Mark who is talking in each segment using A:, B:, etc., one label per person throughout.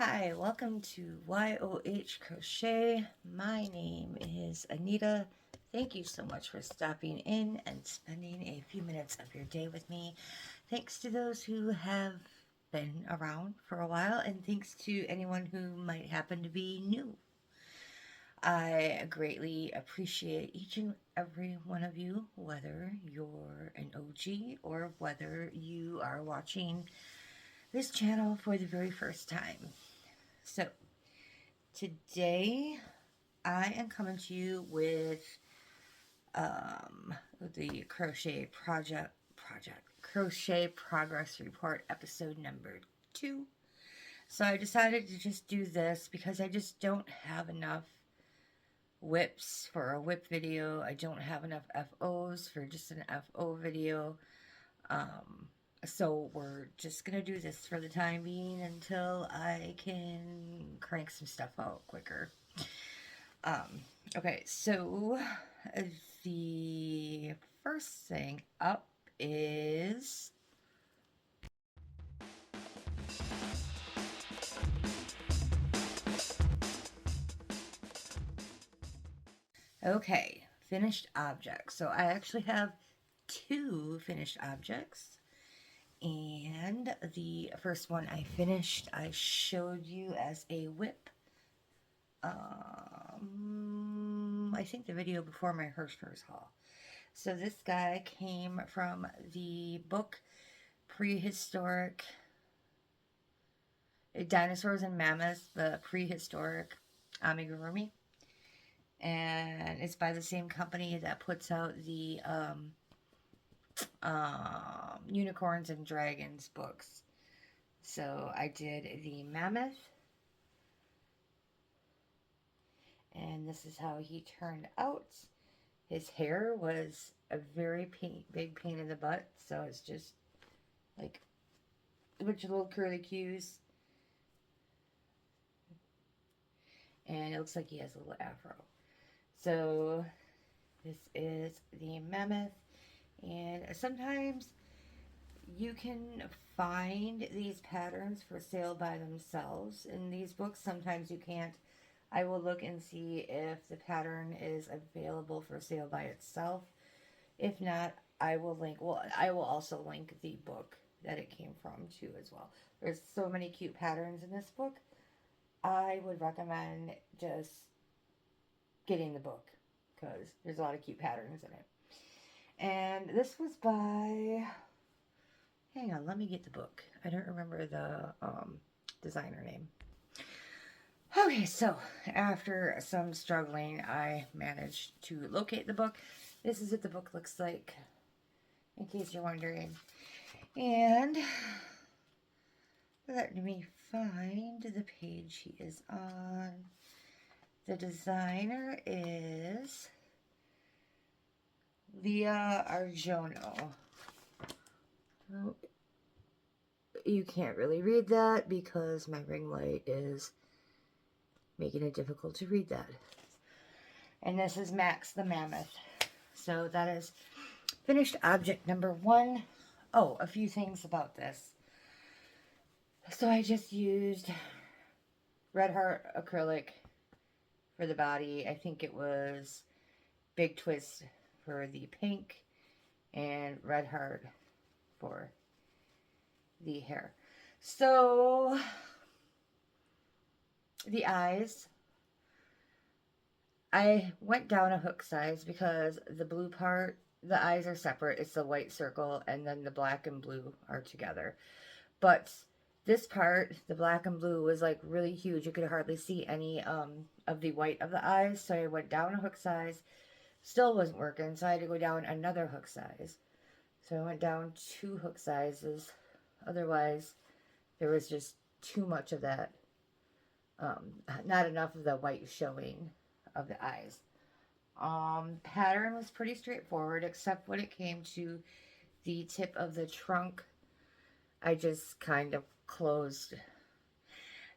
A: Hi, welcome to YOH Crochet. My name is Anita. Thank you so much for stopping in and spending a few minutes of your day with me. Thanks to those who have been around for a while, and thanks to anyone who might happen to be new. I greatly appreciate each and every one of you, whether you're an OG or whether you are watching this channel for the very first time. So, today I am coming to you with the Crochet Progress Report episode number 2. So I decided to just do this because I just don't have enough whips for a whip video. I don't have enough FOs for just an FO video. So we're just going to do this for the time being until I can crank some stuff out quicker. Okay, so the first thing up is okay, finished objects. So I actually have 2 finished objects. And the first one I finished, I showed you as a whip. I think the video before my Hirschner's haul. So this guy came from the book Prehistoric Dinosaurs and Mammoths, the Prehistoric Amigurumi. And it's by the same company that puts out the Unicorns and Dragons books. So I did the Mammoth. And this is how he turned out. His hair was a very big pain in the butt. So it's just like a bunch of little curly cues. And it looks like he has a little afro. So this is the Mammoth. And sometimes you can find these patterns for sale by themselves in these books. Sometimes you can't. I will look and see if the pattern is available for sale by itself. If not, I will link. Well, I will also link the book that it came from too as well. There's so many cute patterns in this book. I would recommend just getting the book because there's a lot of cute patterns in it. And this was by, hang on, let me get the book. I don't remember the designer name. Okay, so after some struggling, I managed to locate the book. This is what the book looks like, in case you're wondering. And let me find the page he is on. The designer is Leah Arjono. Oh, you can't really read that because my ring light is making it difficult to read that. And this is Max the Mammoth. So that is finished object number 1. Oh, a few things about this. So I just used Red Heart acrylic for the body. I think it was Big Twist for the pink and Red Heart for the hair. So the eyes, I went down a hook size because the blue part, the eyes are separate. It's the white circle and then the black and blue are together. But this part, the black and blue, was like really huge. You could hardly see any of the white of the eyes. So I went down a hook size. Still wasn't working. So I had to go down another hook size. So I went down 2 hook sizes. Otherwise, there was just too much of that. Not enough of the white showing of the eyes. Pattern was pretty straightforward, except when it came to the tip of the trunk. I just kind of closed.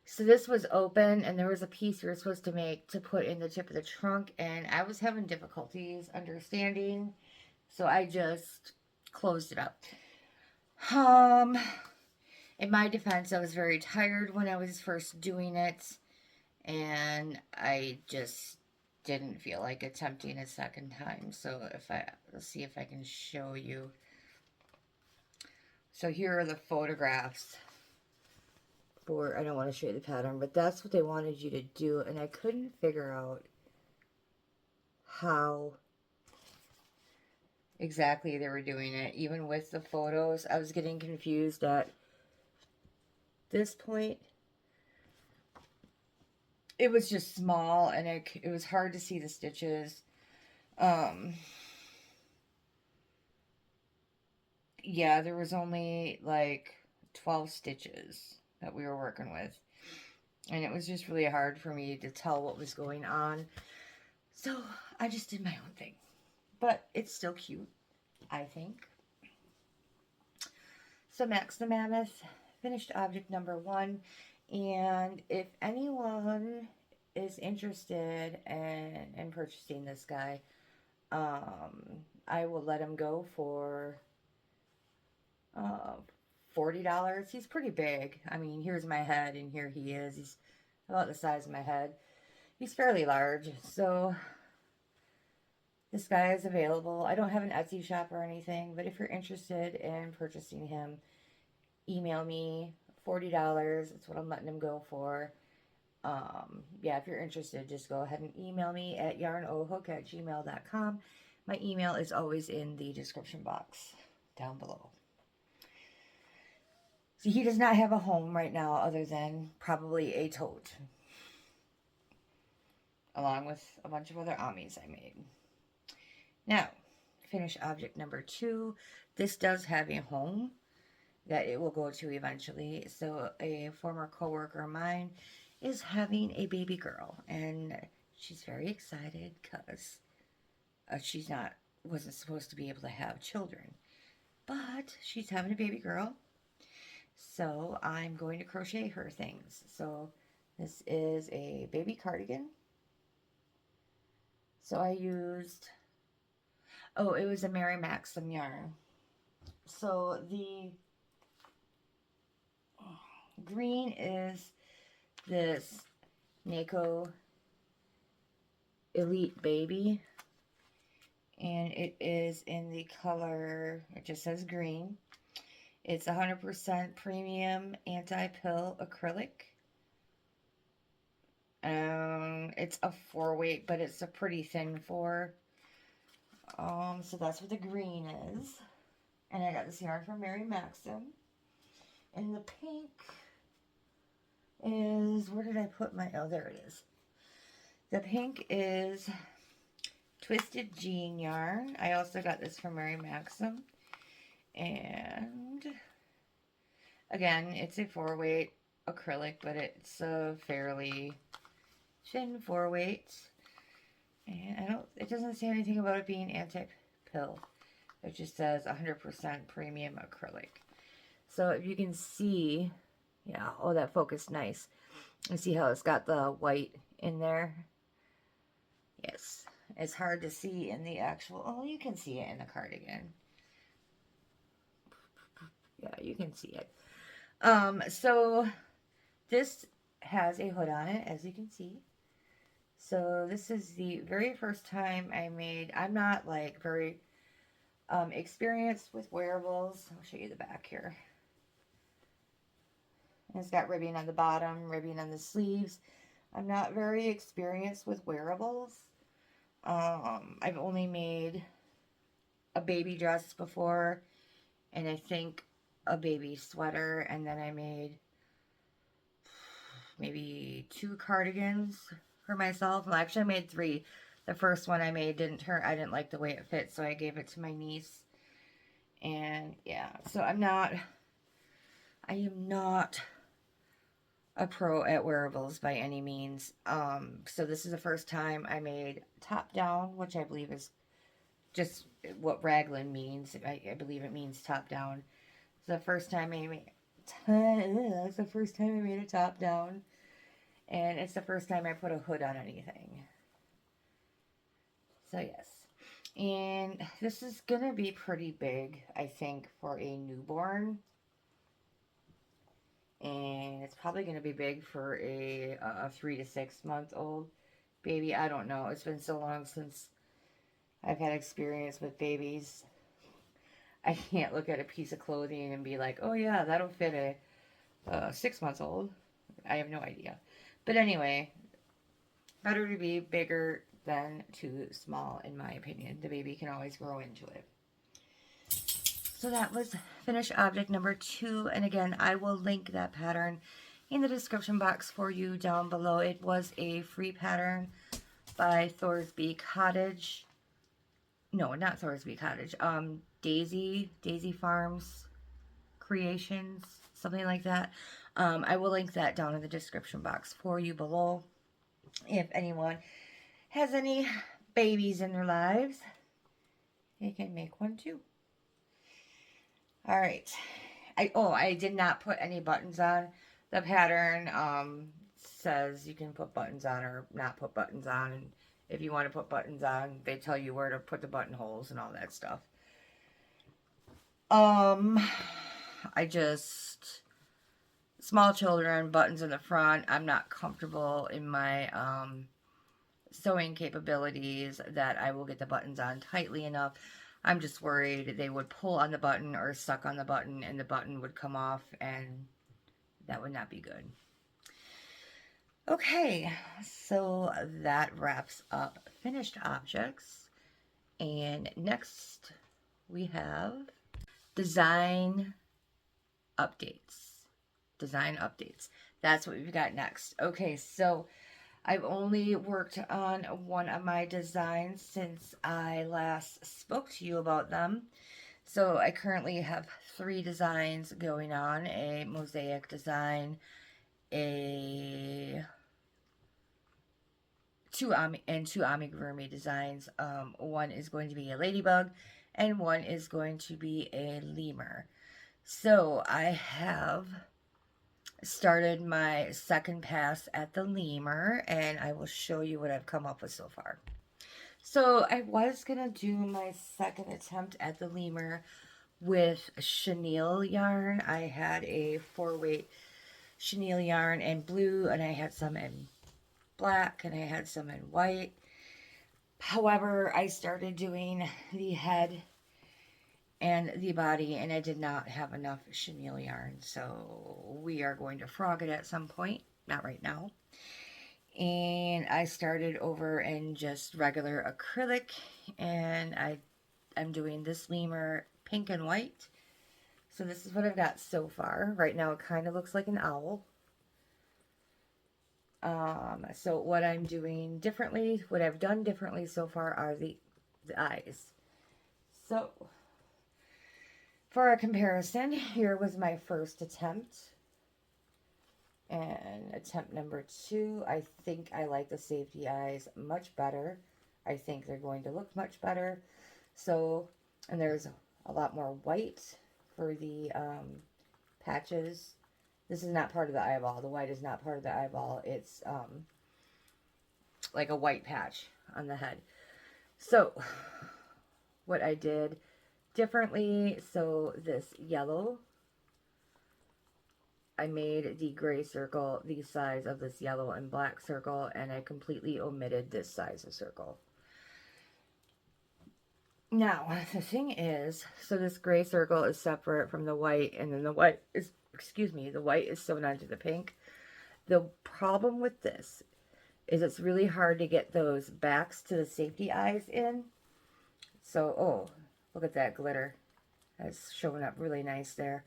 A: So this was open, and there was a piece we were supposed to make to put in the tip of the trunk, and I was having difficulties understanding, so I just closed it up. In my defense, I was very tired when I was first doing it, and I just didn't feel like attempting a second time. So let's see if I can show you. So here are the photographs for, I don't want to show you the pattern, but that's what they wanted you to do, and I couldn't figure out how exactly they were doing it. Even with the photos, I was getting confused at this point. It was just small, and it was hard to see the stitches. Yeah, there was only like 12 stitches that we were working with. And it was just really hard for me to tell what was going on. So I just did my own thing. But it's still cute, I think. So Max the Mammoth, finished object number 1. And if anyone is interested in purchasing this guy, I will let him go for uh, $40. He's pretty big. I mean, here's my head, and here he is. He's about the size of my head. He's fairly large, so this guy is available. I don't have an Etsy shop or anything, but if you're interested in purchasing him, email me. $40. That's what I'm letting him go for. Yeah, if you're interested, just go ahead and email me at yarnohook@gmail.com. My email is always in the description box down below. See, he does not have a home right now other than probably a tote, along with a bunch of other Amis I made. Now, finish object number 2. This does have a home that it will go to eventually. So a former coworker of mine is having a baby girl, and she's very excited because wasn't supposed to be able to have children, but she's having a baby girl. So I'm going to crochet her things. So this is a baby cardigan. So I used, it was a Mary Maxim yarn. So the green is this Naco Elite Baby, and it is in the color, it just says green. It's 100% premium anti-pill acrylic. It's a 4-weight, but it's a pretty thin 4. So that's what the green is. And I got this yarn from Mary Maxim. And the pink is, where did I put my, oh, there it is. The pink is Twisted Jean yarn. I also got this from Mary Maxim. And again, it's a 4-weight acrylic, but it's a fairly thin 4-weight. And it doesn't say anything about it being anti-pill. It just says 100% premium acrylic. So if you can see, yeah, oh, that focused nice. You see how it's got the white in there? Yes. It's hard to see in the actual, oh, you can see it in the cardigan. Yeah, you can see it. So this has a hood on it, as you can see. So this is the very first time I made, I'm not like very experienced with wearables. I'll show you the back here. And it's got ribbing on the bottom, ribbing on the sleeves. I'm not very experienced with wearables. I've only made a baby dress before, and I think a baby sweater, and then I made maybe 2 cardigans for myself. Well, actually I made 3. The first one I made I didn't like the way it fit, so I gave it to my niece. And yeah, so I am not a pro at wearables by any means. So this is the first time I made top down, which I believe is just what raglan means. I believe it means top down. It's the first time I made it's the first time I made a top down, and it's the first time I put a hood on anything. So yes, and this is gonna be pretty big, I think, for a newborn. and it's probably going to be big for a 3 to 6 month old baby. I don't know. It's been so long since I've had experience with babies. I can't look at a piece of clothing and be like, oh yeah, that'll fit a 6 months old. I have no idea. But anyway, better to be bigger than too small, in my opinion. The baby can always grow into it. So that was finished object number 2. And again, I will link that pattern in the description box for you down below. It was a free pattern by Thorsby Cottage. No, not Thorsby Cottage. Daisy Farms Creations, something like that. I will link that down in the description box for you below. If anyone has any babies in their lives, they can make one too. All right. I did not put any buttons on. The pattern says you can put buttons on or not put buttons on. And if you want to put buttons on, they tell you where to put the buttonholes and all that stuff. Small children, buttons in the front. I'm not comfortable in my sewing capabilities that I will get the buttons on tightly enough. I'm just worried they would pull on the button or suck on the button and the button would come off, and that would not be good. Okay, so that wraps up finished objects. And next we have design updates. That's what we've got next. Okay, so I've only worked on one of my designs since I last spoke to you about them. So I currently have 3 designs going on: a mosaic design, two amigurumi designs. One is going to be a ladybug, and one is going to be a lemur. So I have started my second pass at the lemur, and I will show you what I've come up with so far. So I was gonna do my second attempt at the lemur with chenille yarn. I had a 4-weight chenille yarn in blue, and I had some in black, and I had some in white. However, I started doing the head and the body, and I did not have enough chenille yarn, so we are going to frog it at some point, not right now. And I started over in just regular acrylic, and I'm doing this lemur pink and white. So this is what I've got so far. Right now it kind of looks like an owl. So what I'm doing differently, what I've done differently so far are the eyes. So for a comparison, here was my first attempt. And attempt number 2, I think I like the safety eyes much better. I think they're going to look much better. So, and there's a lot more white for the patches. This is not part of the eyeball. The white is not part of the eyeball. It's like a white patch on the head. So, what I did differently, so this yellow, I made the gray circle the size of this yellow and black circle, and I completely omitted this size of circle. Now, the thing is, so this gray circle is separate from the white, and then the white is, the white is sewn onto the pink. The problem with this is it's really hard to get those backs to the safety eyes in. So, oh, look at that glitter. That's showing up really nice there.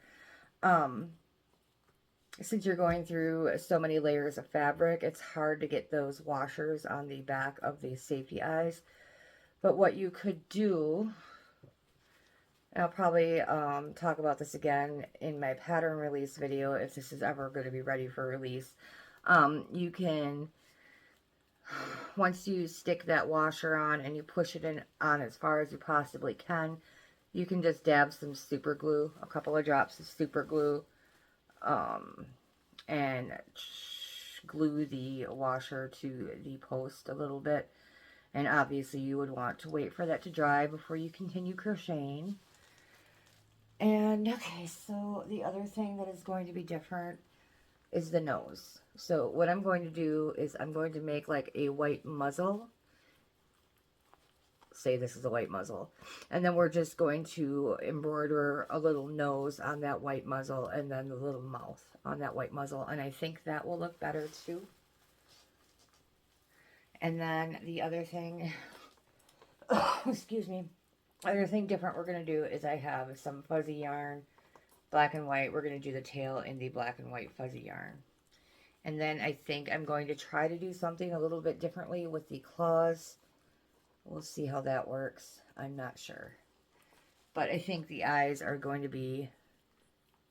A: Since you're going through so many layers of fabric, it's hard to get those washers on the back of the safety eyes. But what you could do, and I'll probably talk about this again in my pattern release video if this is ever going to be ready for release. You can, once you stick that washer on and you push it in on as far as you possibly can, you can just dab some super glue, a couple of drops of super glue, and glue the washer to the post a little bit. And obviously you would want to wait for that to dry before you continue crocheting. And okay, so the other thing that is going to be different, is the nose. So what I'm going to do is I'm going to make like a white muzzle. Say this is a white muzzle. And then we're just going to embroider a little nose on that white muzzle and then the little mouth on that white muzzle. And I think that will look better too. And then the other thing, excuse me, other thing different we're going to do is I have some fuzzy yarn, black and white. We're going to do the tail in the black and white fuzzy yarn. And then I think I'm going to try to do something a little bit differently with the claws. We'll see how that works. I'm not sure. But I think the eyes are going to be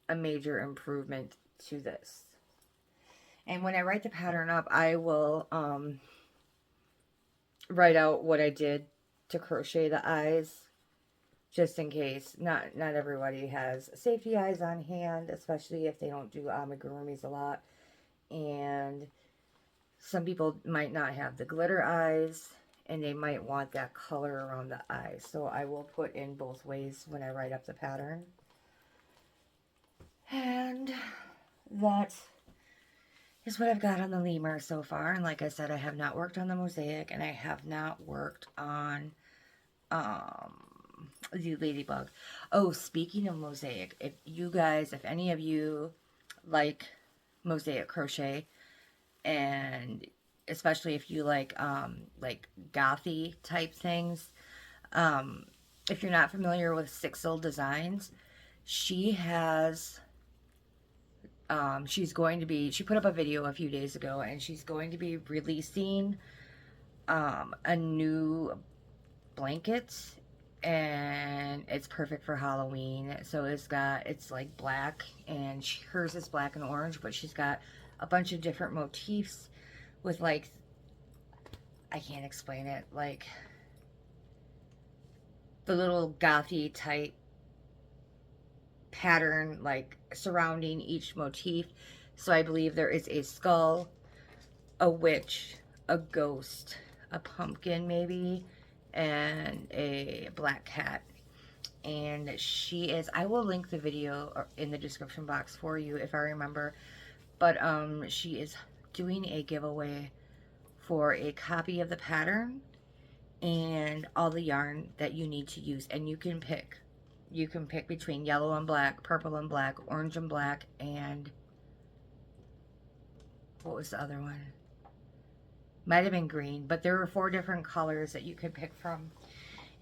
A: a major improvement to this. And when I write the pattern up, I will write out what I did to crochet the eyes, just in case. Not everybody has safety eyes on hand, especially if they don't do amigurumis a lot. And some people might not have the glitter eyes, and they might want that color around the eyes. So I will put in both ways when I write up the pattern. And that is what I've got on the lemur so far. And like I said, I have not worked on the mosaic, and I have not worked on the ladybug. Oh, speaking of mosaic, if any of you like mosaic crochet, and especially if you like gothy type things, if you're not familiar with Sixel Designs, she has she put up a video a few days ago, and she's going to be releasing a new blanket, and it's perfect for Halloween. So it's like black, and hers is black and orange, but she's got a bunch of different motifs with, like, I can't explain it, like the little gothy type pattern, like surrounding each motif. So I believe there is a skull, a witch, a ghost, a pumpkin maybe, and a black cat. And I will link the video in the description box for you if I remember, but she is doing a giveaway for a copy of the pattern and all the yarn that you need to use. And you can pick between yellow and black, purple and black, orange and black, and what was the other one? Might have been green, but there were 4 different colors that you could pick from.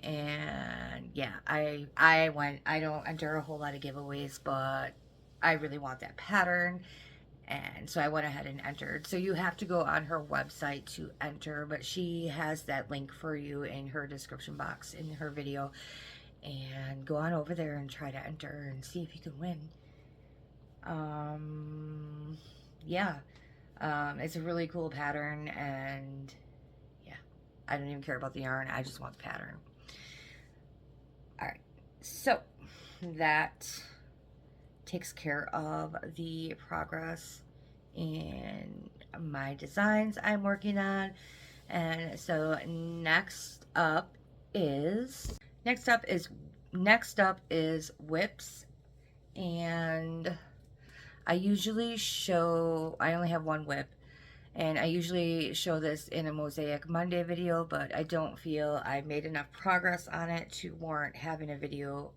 A: And yeah, I don't enter a whole lot of giveaways, but I really want that pattern, and so I went ahead and entered. So you have to go on her website to enter, but she has that link for you in her description box in her video, and go on over there and try to enter and see if you can win. Yeah, it's a really cool pattern, and yeah, I don't even care about the yarn. I just want the pattern. Alright, so that takes care of the progress in my designs I'm working on. And so next up is whips. And I only have one whip, and I usually show this in a Mosaic Monday video, but I don't feel I made enough progress on it to warrant having a video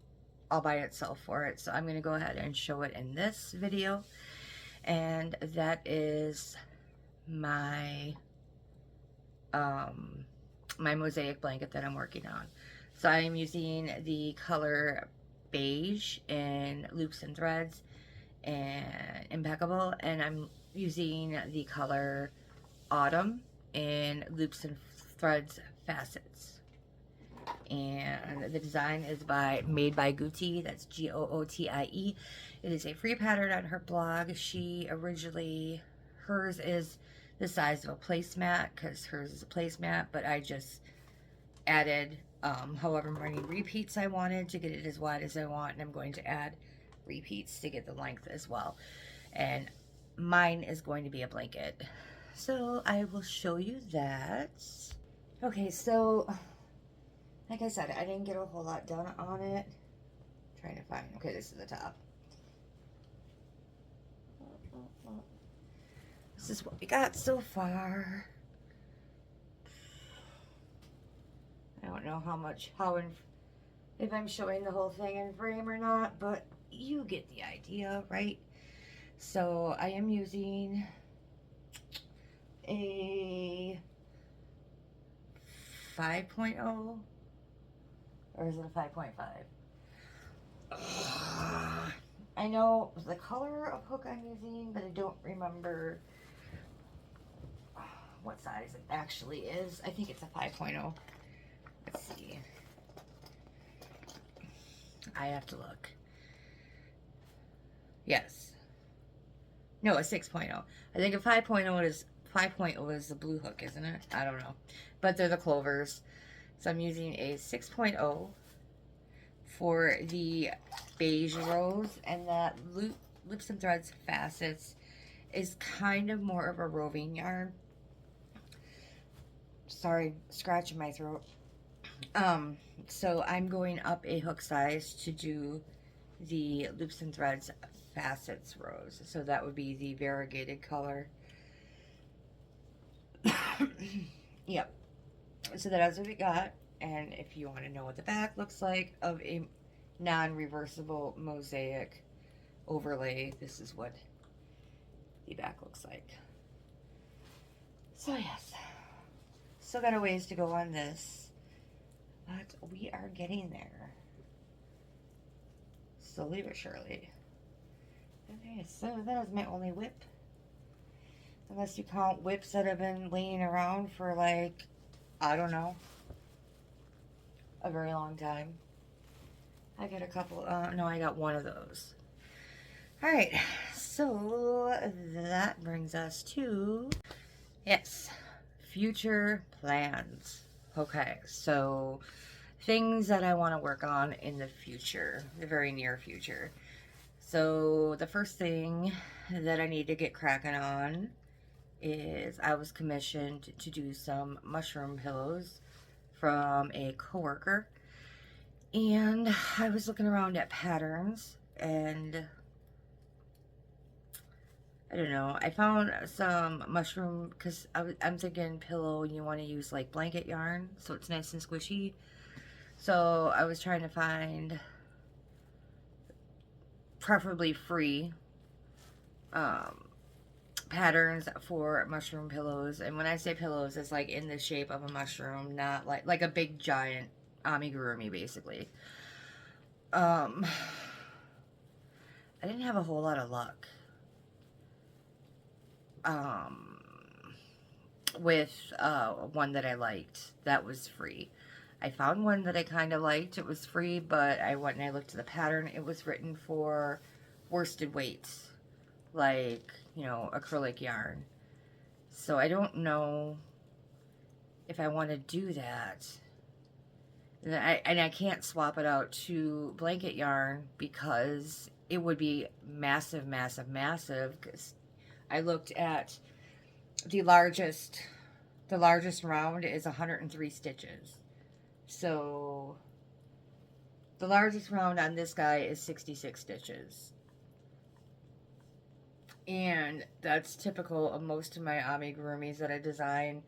A: all by itself for it. So I'm going to go ahead and show it in this video. And that is my my mosaic blanket that I'm working on. So I am using the color beige in Loops and Threads and Impeccable, and I'm using the color Autumn in Loops and Threads Facets. And the design is made by Gootie. That's Gootie. It is a free pattern on her blog. Hers is the size of a placemat, because hers is a placemat, but I just added however many repeats I wanted to get it as wide as I want, and I'm going to add repeats to get the length as well. And mine is going to be a blanket, so I will show you that. Okay, so like I said, I didn't get a whole lot done on it. I'm trying to find, okay, this is the top. This is what we got so far. I don't know if I'm showing the whole thing in frame or not, but you get the idea, right? So I am using a 5.0, or is it a 5.5? I know the color of hook I'm using, but I don't remember what size it actually is. I think it's a 5.0. Let's see. I have to look. Yes. No, a 6.0. I think a 5.0 is the blue hook, isn't it? I don't know. But they're the clovers. So I'm using a 6.0 for the beige rose, and that Loops and Threads Facets is kind of more of a roving yarn. Sorry, scratching my throat. So I'm going up a hook size to do the Loops and Threads Facets rose. So that would be the variegated color. Yep. So that's what we got. And if you want to know what the back looks like of a non-reversible mosaic overlay, this is what the back looks like. So yes, still got a ways to go on this, but we are getting there. Slowly but surely. Okay, so that is my only whip. Unless you count whips that have been laying around for like, I don't know, a very long time. I got a couple, no, I got one of those. Alright, so that brings us to, yes, future plans. Okay, so things that I want to work on in the future, the very near future. So the first thing that I need to get cracking on is I was commissioned to do some mushroom pillows from a coworker, and I was looking around at patterns, and I don't know, I found some mushroom, because I'm thinking pillow and you want to use like blanket yarn so it's nice and squishy. So I was trying to find preferably free patterns for mushroom pillows. And when I say pillows, it's like in the shape of a mushroom, not like a big giant amigurumi basically. I didn't have a whole lot of luck with one that I liked that was free. I found one that I kind of liked. It was free, but I went and I looked at the pattern. It was written for worsted weights, like, you know, acrylic yarn. So I don't know if I want to do that. And I can't swap it out to blanket yarn because it would be massive, massive, massive. Because I looked at the largest round is 103 stitches. So the largest round on this guy is 66 stitches. And that's typical of most of my amigurumis that I design.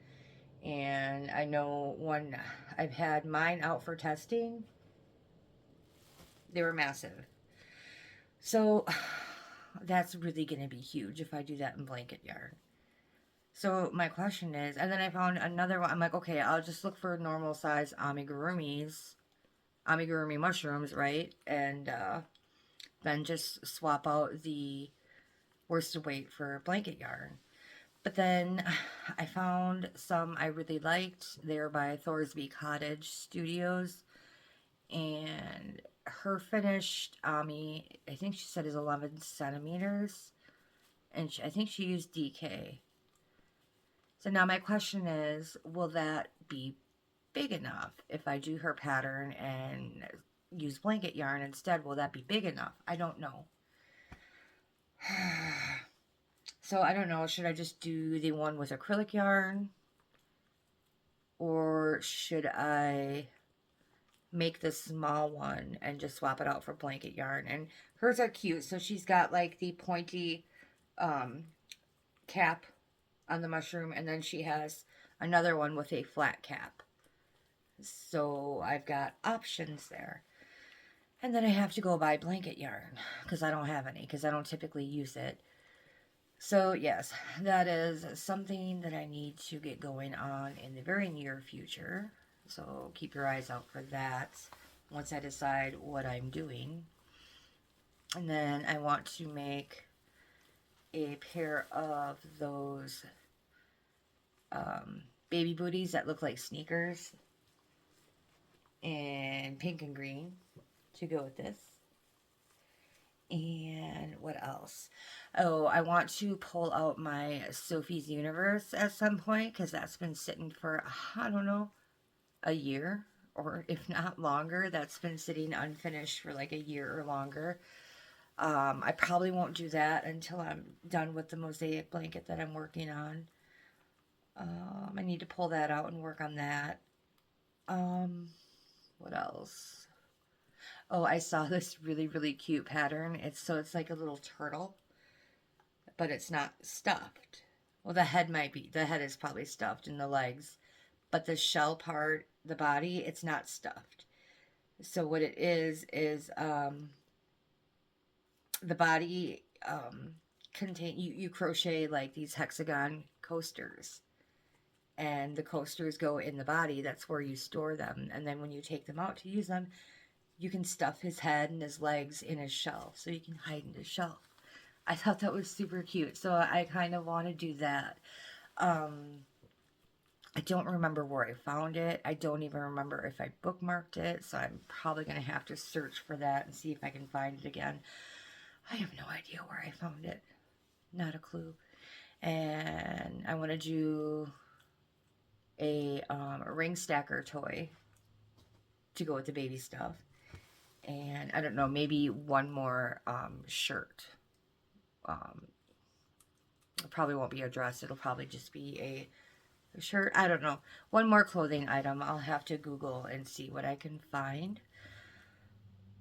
A: And I know when I've had mine out for testing, they were massive. So that's really going to be huge if I do that in blanket yarn. So my question is, and then I found another one. I'm like, okay, I'll just look for normal size amigurumi mushrooms, right? And then just swap out the worsted weight for blanket yarn. But then I found some I really liked. They're by Thorsby Cottage Studios. And her finished Ami, I think she said is 11 centimeters. And I think she used DK. So now my question is, will that be big enough if I do her pattern and use blanket yarn instead? Will that be big enough? I don't know. So I don't know, should I just do the one with acrylic yarn? Or should I make the small one and just swap it out for blanket yarn? And hers are cute. So she's got like the pointy cap on the mushroom, and then she has another one with a flat cap. So I've got options there. And then I have to go buy blanket yarn because I don't have any, because I don't typically use it. So yes, that is something that I need to get going on in the very near future. So keep your eyes out for that once I decide what I'm doing. And then I want to make a pair of those baby booties that look like sneakers in pink and green to go with this. And what else? Oh, I want to pull out my Sophie's Universe at some point because that's been sitting for, I don't know, a year, or if not longer. That's been sitting unfinished for like a year or longer. I probably won't do that until I'm done with the mosaic blanket that I'm working on. I need to pull that out and work on that. What else? Oh, I saw this really, really cute pattern. It's like a little turtle, but it's not stuffed. Well, the head might be. The head is probably stuffed in the legs, but the shell part, the body, it's not stuffed. So what it is the body contain you crochet like these hexagon coasters, and the coasters go in the body. That's where you store them, and then when you take them out to use them, you can stuff his head and his legs in his shell, so you can hide in his shell. I thought that was super cute, so I kind of want to do that. I don't remember where I found it. I don't even remember if I bookmarked it, so I'm probably going to have to search for that and see if I can find it again. I have no idea where I found it. Not a clue. And I want to do a ring stacker toy to go with the baby stuff. And I don't know, maybe one more shirt. It probably won't be a dress. It'll probably just be a shirt. I don't know. One more clothing item. I'll have to Google and see what I can find.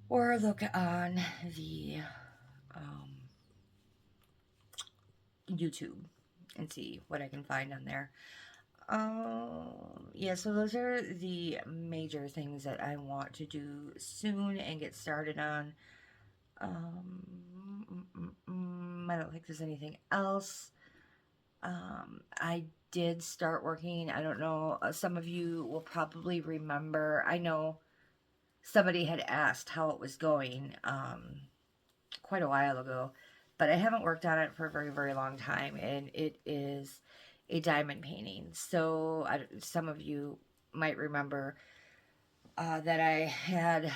A: Or look on the YouTube and see what I can find on there. Yeah, so those are the major things that I want to do soon and get started on. I don't think there's anything else. I did start working. I don't know. Some of you will probably remember. I know somebody had asked how it was going quite a while ago, but I haven't worked on it for a very, very long time, and it is a diamond painting. So some of you might remember that I had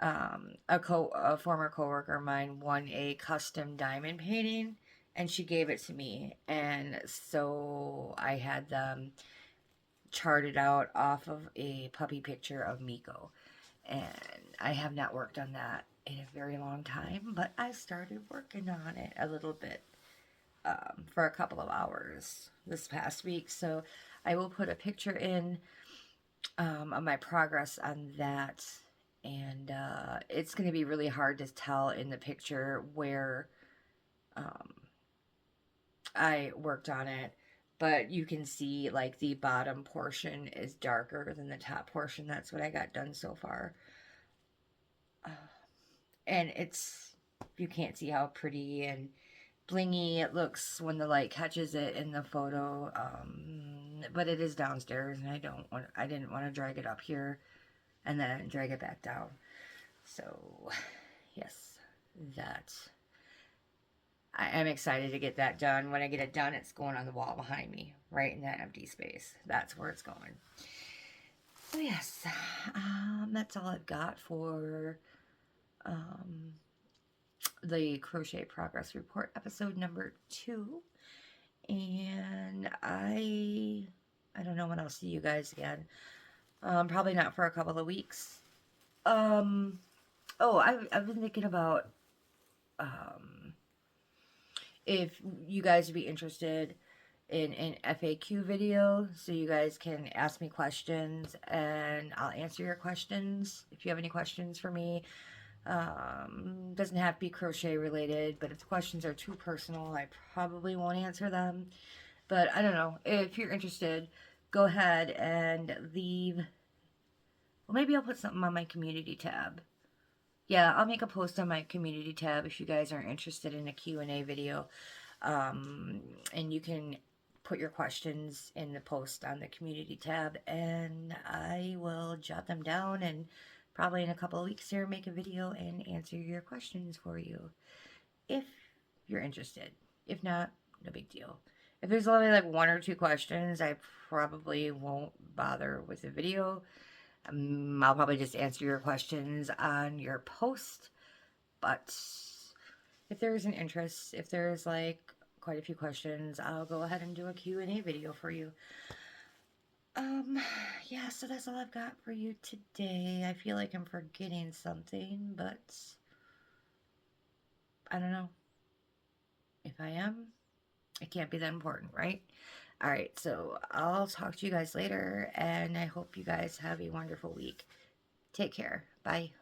A: a former coworker of mine won a custom diamond painting, and she gave it to me, and so I had them charted out off of a puppy picture of Miko, and I have not worked on that in a very long time, but I started working on it a little bit for a couple of hours this past week, so I will put a picture in of my progress on that. And it's going to be really hard to tell in the picture where I worked on it, but you can see like the bottom portion is darker than the top portion. That's what I got done so far. And you can't see how pretty and blingy it looks when the light catches it in the photo. But it is downstairs, and I didn't want to drag it up here and then drag it back down. So, yes, I'm excited to get that done. When I get it done, it's going on the wall behind me, right in that empty space. That's where it's going. So, yes, that's all I've got for the Crochet Progress Report episode number 2. And I don't know when I'll see you guys again. Probably not for a couple of weeks. I've been thinking about if you guys would be interested in an FAQ video, so you guys can ask me questions and I'll answer your questions. If you have any questions for me, Doesn't have to be crochet related, but if the questions are too personal, I probably won't answer them. But I don't know. If you're interested, go ahead and leave. Well, maybe I'll put something on my community tab. Yeah, I'll make a post on my community tab if you guys are interested in a Q&A video. And you can put your questions in the post on the community tab, and I will jot them down and probably in a couple of weeks here make a video and answer your questions for you if you're interested. If not, no big deal. If there's only like one or two questions, I probably won't bother with the video. I'll probably just answer your questions on your post. But if there's an interest, if there's like quite a few questions, I'll go ahead and do a Q&A video for you. Yeah, so that's all I've got for you today. I feel like I'm forgetting something, but I don't know. If I am, it can't be that important, right? All right, so I'll talk to you guys later, and I hope you guys have a wonderful week. Take care. Bye.